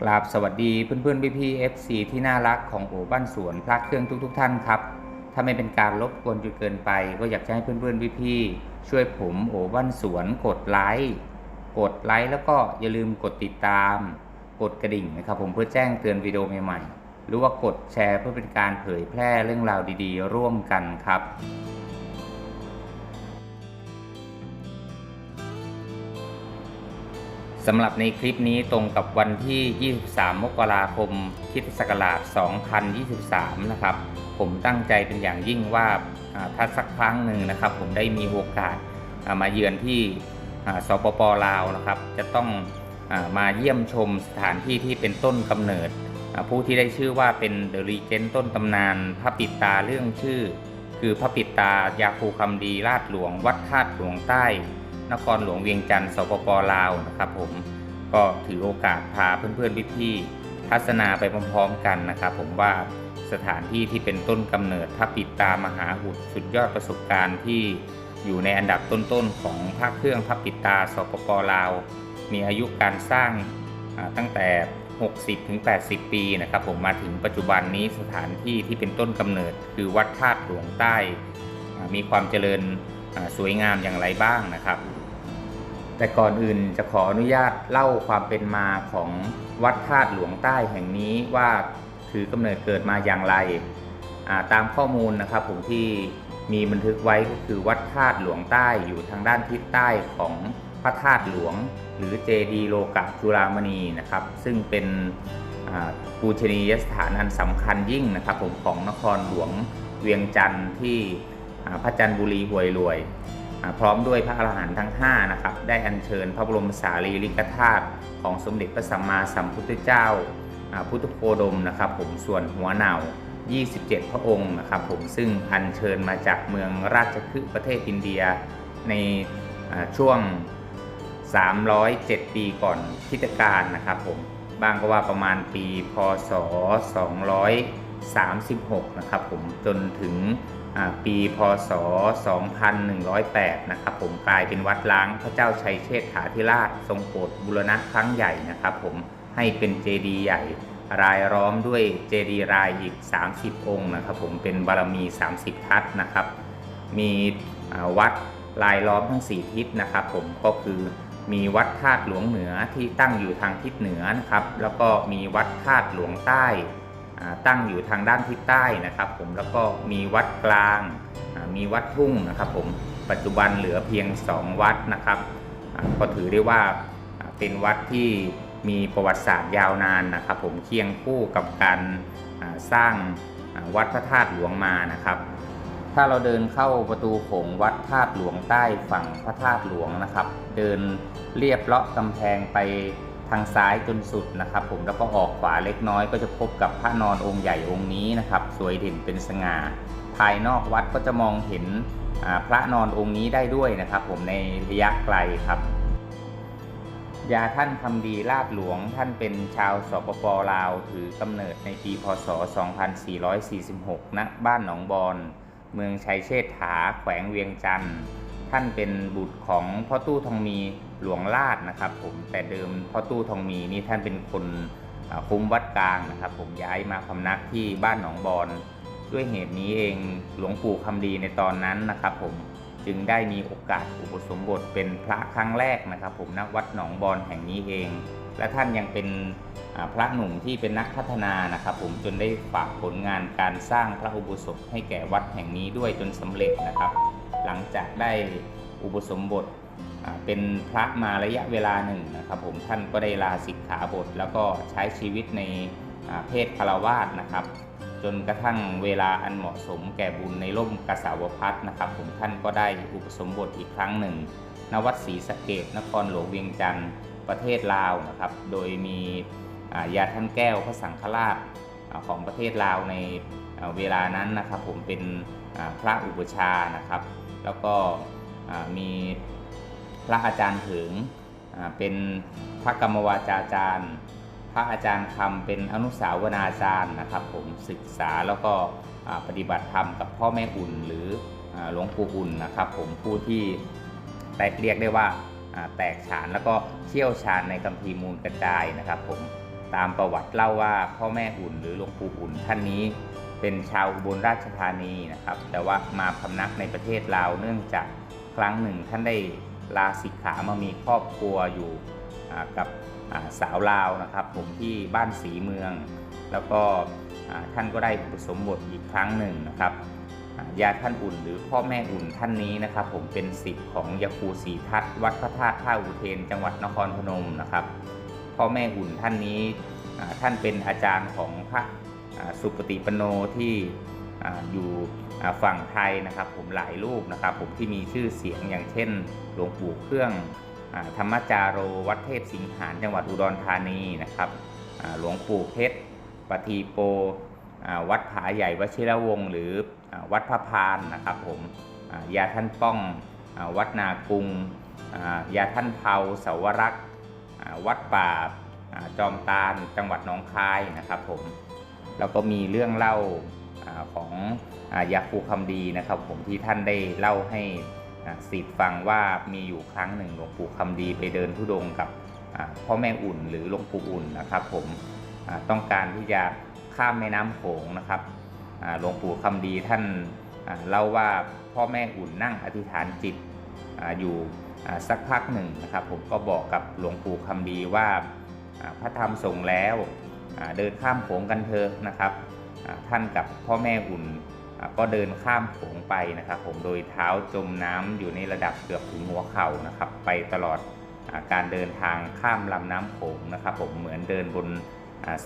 ราบสวัสดีเพื่อนๆพี่ๆ FC ที่น่ารักของโอบ้านสวนพระเครื่องทุกท่านครับถ้าไม่เป็นการรบกวนจนเกินไปก็อยากจะให้เพื่อนๆพี่ๆช่วยผมโอบ้านสวนกดไลค์แล้วก็อย่าลืมกดติดตามกดกระดิ่งนะครับผมเพื่อแจ้งเตือนวิดีโอใหม่ๆหรือว่ากดแชร์เพื่อเป็นการเผยแพร่เรื่องราวดีๆร่วมกันครับสำหรับในคลิปนี้ตรงกับวันที่ 23 มกราคม คริสตศักราช 2023 นะครับผมตั้งใจเป็นอย่างยิ่งว่าถ้าสักครั้งหนึ่งนะครับผมได้มีโอกาสมาเยือนที่สปป.ลาวนะครับจะต้องมาเยี่ยมชมสถานที่ที่เป็นต้นกำเนิดผู้ที่ได้ชื่อว่าเป็นเดอะรีเจนต์ต้นตำนานพระปิดตาเรื่องชื่อคือพระปิดตายาคูคำดีลาดหลวงวัดธาตุหลวงใต้นครหลวงเวียงจันทร์สปป.ลาวนะครับผมก็ถือโอกาสพาเพื่อนๆพี่ๆทัศนาไปพร้อมๆกันนะครับผมว่าสถานที่ที่เป็นต้นกำเนิดพระปิดตามหาอุดสุดยอดประสบการณ์ที่อยู่ในอันดับต้นๆของพระเครื่องพระปิดตาสปป.ลาวมีอายุการสร้างตั้งแต่60-80 ปีนะครับผมมาถึงปัจจุบันนี้สถานที่ที่เป็นต้นกำเนิดคือวัดธาตุหลวงใต้มีความเจริญสวยงามอย่างไรบ้างนะครับแต่ก่อนอื่นจะขออนุญาตเล่าความเป็นมาของวัดธาตุหลวงใต้แห่งนี้ว่าถือกำเนิดเกิดมาอย่างไรตามข้อมูลนะครับผมที่มีบันทึกไว้ก็คือวัดธาตุหลวงใต้อยู่ทางด้านทิศใต้ของพระธาตุหลวงหรือเจดีย์โลกจุฬามณีนะครับซึ่งเป็นปูชนียสถานอันสำคัญยิ่งนะครับผมของนครหลวงเวียงจันทร์ที่พระจันทบุรีห่วยรวยพร้อมด้วยพระอรหันต์ทั้ง5นะครับได้อัญเชิญพระบรมสารีริกธาตุของสมเด็จพระสัมมาสัมพุทธเจ้าพุทธโคดมนะครับผมส่วนหัวเหนา27 พระองค์นะครับผมซึ่งอัญเชิญมาจากเมืองราชคฤห์ประเทศอินเดียในช่วง307 ปีก่อนคริสตกาลนะครับผมบางก็ว่าประมาณปีพศ236นะครับผมจนถึงปีพศ2108นะครับผมกลายเป็นวัดล้างพระเจ้าชัยเชษฐาธิราชทรงโปรดบูรณะครั้งใหญ่นะครับผมให้เป็นเจดีย์ใหญ่รายล้อมด้วยเจดีย์รายอีก30 องค์นะครับผมเป็นบารมี30 ทัศนะครับมีวัดรายล้อมทั้ง4ทิศนะครับผมก็คือมีวัดธาตุหลวงเหนือที่ตั้งอยู่ทางทิศเหนือนะครับแล้วก็มีวัดธาตุหลวงใต้ตั้งอยู่ทางด้านทิศใต้นะครับผมแล้วก็มีวัดกลางมีวัดทุ่งนะครับผมปัจจุบันเหลือเพียง2วัดนะครับก็ถือได้ว่าเป็นวัดที่มีประวัติศาสตร์ยาวนานนะครับผมเคียงคู่กับการสร้างวัดพระธาตุหลวงมานะครับถ้าเราเดินเข้าประตูโขงวัดธาตุหลวงใต้ฝั่งพระธาตุหลวงนะครับเดินเลียบเลาะกำแพงไปทางซ้ายจนสุดนะครับผมแล้วก็ออกขวาเล็กน้อยก็จะพบกับพระนอนองค์ใหญ่องค์นี้นะครับสวยเด่นเป็นสง่าภายนอกวัดก็จะมองเห็นพระนอนองค์นี้ได้ด้วยนะครับผมในระยะไกลครับยาท่านคำดีลาดหลวงท่านเป็นชาวสปป.ลาวถือกำเนิดในปีพศ2446ณบ้านหนองบอนเมืองชัยเชษฐาแขวงเวียงจันทร์ท่านเป็นบุตรของพ่อตู้ทองมีหลวงลาดนะครับผมแต่เดิมพ่อตู้ทองมีนี่ท่านเป็นคนคุ้มวัดกลางนะครับผมย้ายมาพำนักที่บ้านหนองบอนด้วยเหตุนี้เองหลวงปู่คำดีในตอนนั้นนะครับผมจึงได้มีโอกาสอุปสมบทเป็นพระครั้งแรกนะครับผมณวัดหนองบอนแห่งนี้เองและท่านยังเป็นพระหนุ่มที่เป็นนักพัฒนานะครับผมจนได้ฝากผลงานการสร้างพระอุโบสถให้แก่วัดแห่งนี้ด้วยจนสำเร็จนะครับหลังจากได้อุปสมบทเป็นพระมาระยะเวลาหนึ่งนะครับผมท่านก็ได้ลาสิกขาบทแล้วก็ใช้ชีวิตในเพศฆราวาสนะครับจนกระทั่งเวลาอันเหมาะสมแก่บุญในร่มกสาวพัสนะครับผมท่านก็ได้อุปสมบทอีกครั้งหนึ่งณวัดศรีสะเกษนครหลวงเวียงจันทร์ประเทศลาวนะครับโดยมียาท่านแก้วพระสังฆราชของประเทศลาวในเวลานั้นนะครับผมเป็นพระอุปชานะครับแล้วก็มีพระอาจารย์ถึงเป็นพระกรรมวาจาจารย์พระอาจารย์คำเป็นอนุสาวนาจารย์นะครับผมศึกษาแล้วก็ปฏิบัติธรรมกับพ่อแม่อุ่นหรือหลวงปู่อุ่นนะครับผมผู้ที่เรียกได้ว่าแตกฉานแล้วก็เชี่ยวชาญในคัมภีร์มูลกระจายนะครับผม ตามประวัติเล่าว่าพ่อแม่อุ่นหรือหลวงปู่อุ่นท่านนี้เป็นชาวอุบลราชธานีนะครับแต่ว่ามาพำนักในประเทศลาวเนื่องจากครั้งหนึ่งท่านได้ลาสิกขามามีครอบครัวอยู่กับสาวลาวนะครับผมที่บ้านศรีเมืองแล้วก็ท่านก็ได้อุปสมบทอีกครั้งหนึ่งนะครับญาติท่านอุ่นหรือพ่อแม่อุ่นท่านนี้นะครับผมเป็นศิษย์ของยาคูศรีทัตวัดพระธาตุท่าอุเทนจังหวัดนครพนมนะครับพ่อแม่อุ่นท่านนี้ท่านเป็นอาจารย์ของพระสุปฏิปันโนที่อยู่ฝั่งไทยนะครับผมหลายรูปนะครับผมที่มีชื่อเสียงอย่างเช่นหลวงปู่เครื่องธรรมจาโรวัดเทพสิงหานจังหวัดอุดรธานีนะครับหลวงปู่เพชรปฏิโปวัดผาใหญ่วชิรวงศ์หรือวัดพระพานนะครับผมยาท่านป้องวัดนากรุงยาท่านเภาเสาวรักษ์วัดป่าจอมตาลจังหวัดหนองคายนะครับผมแล้วก็มีเรื่องเล่าของยาคูคำดีนะครับผมที่ท่านได้เล่าให้ศิษย์ฟังว่ามีอยู่ครั้งหนึ่งหลวงปู่คำดีไปเดินธุดงค์กับพ่อแม่อุ่นหรือหลวงปู่อุ่นนะครับผมต้องการที่จะข้ามแม่น้ำโขงนะครับหลวงปู่คำดีท่านเล่าว่าพ่อแม่อุ่นนั่งอธิษฐานจิตอยู่สักพักหนึ่งนะครับผมก็บอกกับหลวงปู่คำดีว่าพระธรรมส่งแล้วเดินข้ามโขงกันเถอะนะครับท่านกับพ่อแม่อุ่นก็เดินข้ามโขงไปนะครับผมโดยเท้าจมน้ำอยู่ในระดับเกือบถึงหัวเข่านะครับไปตลอดการเดินทางข้ามลำน้ำโขงนะครับผมเหมือนเดินบน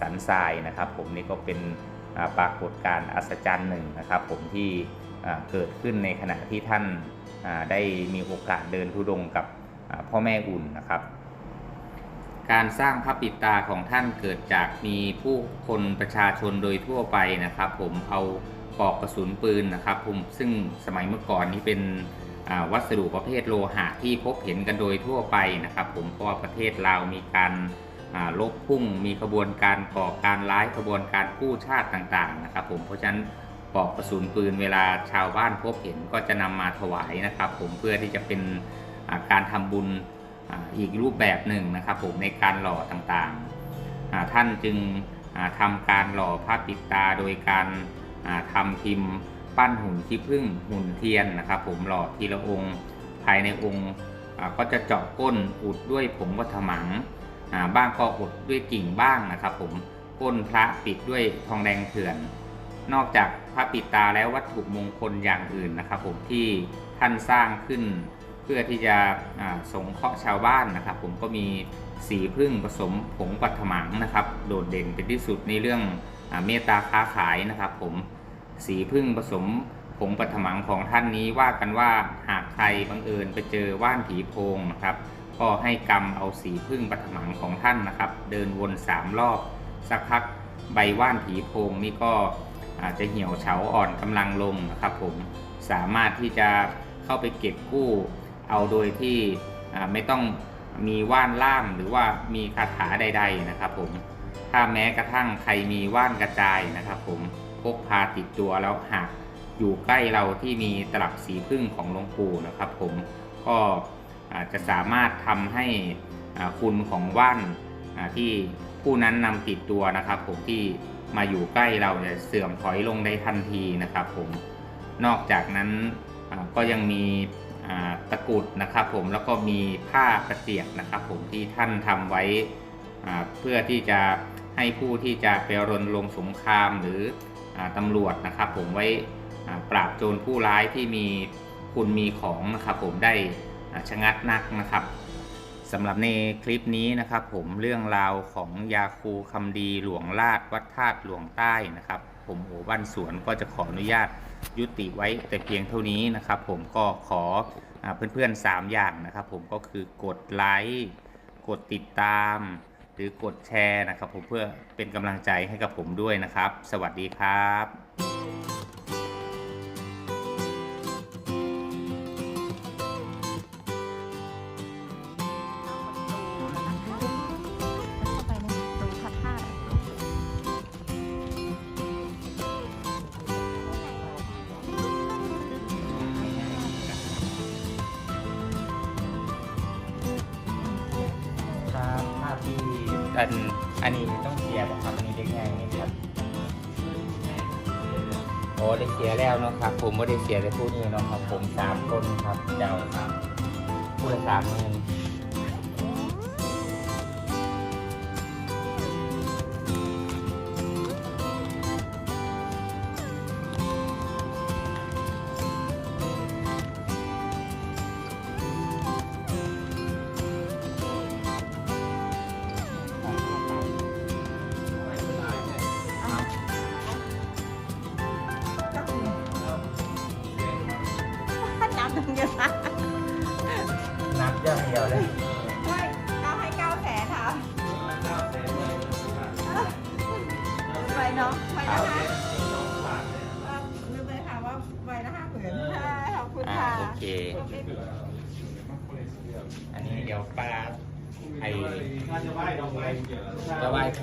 สันทรายนะครับผมนี่ก็เป็นปรากฏการณ์อัศจรรย์หนึ่งนะครับผมที่เกิดขึ้นในขณะที่ท่านได้มีโอกาสเดินธุดงค์กับพ่อแม่อุ่นนะครับการสร้างพระปิดตาของท่านเกิดจากมีผู้คนประชาชนโดยทั่วไปนะครับผมเอาปลอกกระสุนปืนนะครับผมซึ่งสมัยเมื่อก่อนนี้เป็นวัสดุประเภทโลหะที่พบเห็นกันโดยทั่วไปนะครับผมเพราะว่าประเทศลาวมีการลบพุ่งมีขบวนการก่อการร้ายขบวนการกู้ชาติต่างๆนะครับผมเพราะฉะนั้นปลอกกระสุนปืนเวลาชาวบ้านพบเห็นก็จะนำมาถวายนะครับผมเพื่อที่จะเป็นการทำบุญอีกรูปแบบหนึ่งนะครับผมในการหล่อต่างๆท่านจึงทำการหล่อพระปิดตาโดยการทำพิมพ์ปั้นหุ่นขี้ผึ้งหุ่นเทียนนะครับผมหล่อทีละองค์ภายในองค์ก็จะเจาะก้นอุดด้วยผงวัฒมังบ้างก็อุดด้วยกิ่งบ้างนะครับผมก้นพระปิดด้วยทองแดงเถื่อนนอกจากพระปิดตาแล้ววัตถุมงคลอย่างอื่นนะครับผมที่ท่านสร้างขึ้นเพื่อที่จะสงเคราะห์ชาวบ้านนะครับผมก็มีสีพึ่งผสมผงปัทมังนะครับโดดเด่นเป็นที่สุดในเรื่องเมตตาค้าขายนะครับผมสีพึ่งผสมผงปัทมังของท่านนี้ว่ากันว่าหากใครบังเอิญไปเจอว่านผีโพงนะครับก็ให้กำเอาสีพึ่งปัทมังของท่านนะครับเดินวน3 รอบสักพักใบว่านผีโพงนี่ก็จะเหี่ยวเฉาอ่อนกำลังลงนะครับผมสามารถที่จะเข้าไปเก็บกู้เอาโดยที่ไม่ต้องมีว่านล่ามหรือว่ามีคาถาใดๆนะครับผมถ้าแม้กระทั่งใครมีว่านกระจายนะครับผมพกพาติดตัวแล้วหากอยู่ใกล้เราที่มีตลับสีพึ่งของหลวงปู่นะครับผมก็จะสามารถทำให้คุณของว่านที่ผู้นั้นนำติดตัวนะครับผมที่มาอยู่ใกล้เราเนี่ยเสื่อมถอยลงได้ทันทีนะครับผมนอกจากนั้นก็ยังมีตะกรุดนะครับผมแล้วก็มีผ้ากระเจียกนะครับผมที่ท่านทำไว้เพื่อที่จะให้ผู้ที่จะไปรณรงค์สงครามหรือตำรวจนะครับผมไว้ปราบโจรผู้ร้ายที่มีคุณมีของนะครับผมได้ชะงักนักนะครับสำหรับในคลิปนี้นะครับผมเรื่องราวของยาคูคำดีหลวงลาดวัดธาตุหลวงใต้นะครับผมโอบ้านสวนก็จะขออนุญาตยุติไว้แต่เพียงเท่านี้นะครับผมก็ขอเพื่อนๆ3 อย่างนะครับผมก็คือกดไลค์กดติดตามหรือกดแชร์นะครับผมเพื่อเป็นกำลังใจให้กับผมด้วยนะครับสวัสดีครับภาพที่ท่าน อันนี้ต้องเสียบ่ครับอันนี้เด็กง่ายนี่ครับโอ้ได้เสียแล้วเนาะครับผมไม่ได้เสียแต่ผู้นี้เนาะครับผม3 คนครับเจ้าครับผู้ละ30,000น้ำตรงเยอะมาก นับเรื่องเดียวเลย ไม่เอาให้900,000ค่ะไปเนาะไปนะคะลืมเลยค่ะว่าใบละ50,000ค่ะขอบคุณค่ะ โอเค อันนี้เดี๋ยวป้าไอจะไหว้